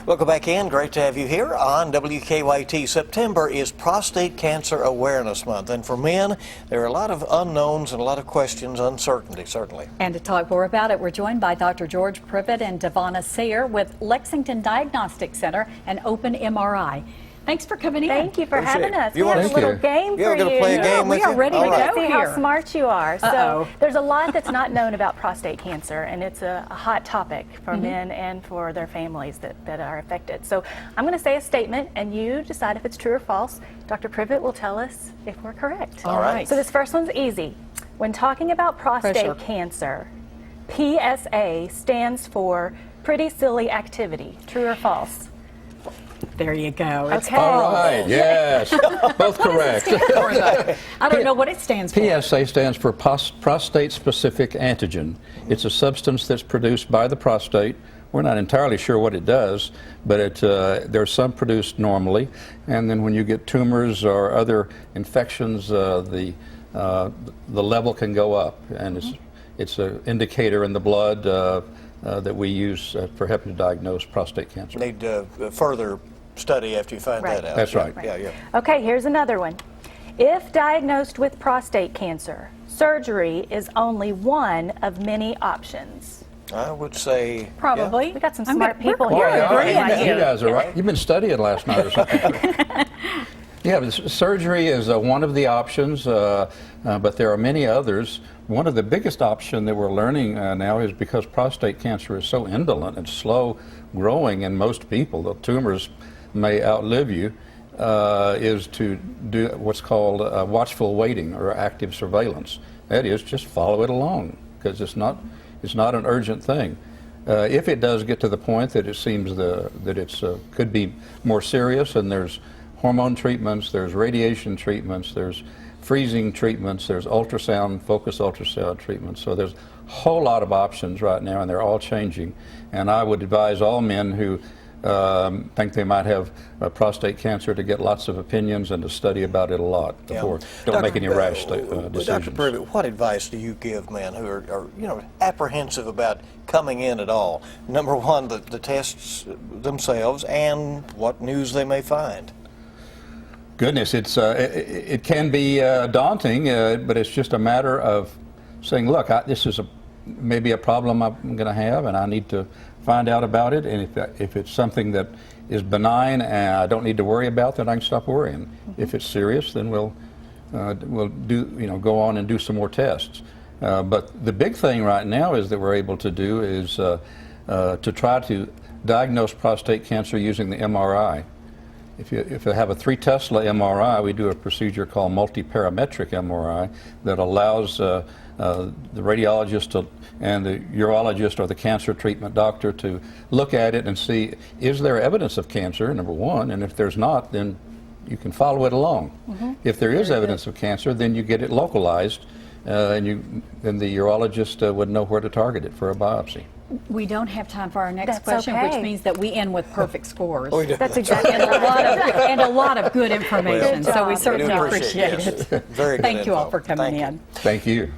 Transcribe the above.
Welcome back in. Great to have you here on WKYT. September is Prostate Cancer Awareness Month, and for men, there are a lot of unknowns and a lot of questions, uncertainty, certainly. And to talk more about it, we're joined by Dr. George Privet and Devonna Sayre with Lexington Diagnostic Center and Open MRI. Thanks for coming in. Thank you for having us. You we have want a little game for you. Play a game with we are ready to go see here. how smart you are. So there's a lot that's not known about prostate cancer, and it's a hot topic for men and for their families that are affected. So I'm going to say a statement, and you decide if it's true or false. Dr. Privet will tell us if we're correct. All right. So this first one's easy. When talking about prostate cancer, PSA stands for pretty silly activity. True or false? There you go. It's Okay. false. All right, yes, both correct. I don't know what it stands for. PSA stands for prostate-specific antigen. It's a substance that's produced by the prostate. We're not entirely sure what it does, but there's some produced normally, and then when you get tumors or other infections, the level can go up, and it's an indicator in the blood that we use for helping to diagnose prostate cancer. Need further study after you find that out. That's right. Yeah. Okay, here's another one. If diagnosed with prostate cancer, surgery is only one of many options. I would say Probably. We got some I'm smart good. people We're here. agreeing You with you. guys are right. You've been studying last night or something. Yeah, but surgery is one of the options, but there are many others. One of the biggest options that we're learning now is because prostate cancer is so indolent and slow growing in most people, the tumors may outlive you, is to do what's called watchful waiting or active surveillance. That is, just follow it along because it's not an urgent thing. If it does get to the point that it seems that it's could be more serious, and there's hormone treatments, there's radiation treatments, there's freezing treatments, there's ultrasound, focused ultrasound treatments. So there's a whole lot of options right now, and they're all changing. And I would advise all men who think they might have prostate cancer to get lots of opinions and to study about it a lot before. Don't make any rash decisions. Dr. Privet, what advice do you give men who are apprehensive about coming in at all? Number one, the tests themselves and what news they may find. Goodness, it can be daunting, but it's just a matter of saying, look, this is maybe a problem I'm going to have, and I need to find out about it. And if it's something that is benign and I don't need to worry about, then I can stop worrying. If it's serious, then we'll go on and do some more tests. But the big thing right now is that we're able to do is to try to diagnose prostate cancer using the MRI. If you have a 3 Tesla MRI, we do a procedure called multiparametric MRI that allows the radiologist and the urologist or the cancer treatment doctor to look at it and see, is there evidence of cancer, number one, and if there's not, then you can follow it along. If there is evidence of cancer, then you get it localized, and the urologist would know where to target it for a biopsy. We don't have time for our next That's question, okay. which means that we end with perfect scores. That's exactly right. And a lot of good information, Good so we job. certainly We do appreciate yes. it. Very good Thank you all info. for coming Thank you. in. Thank you.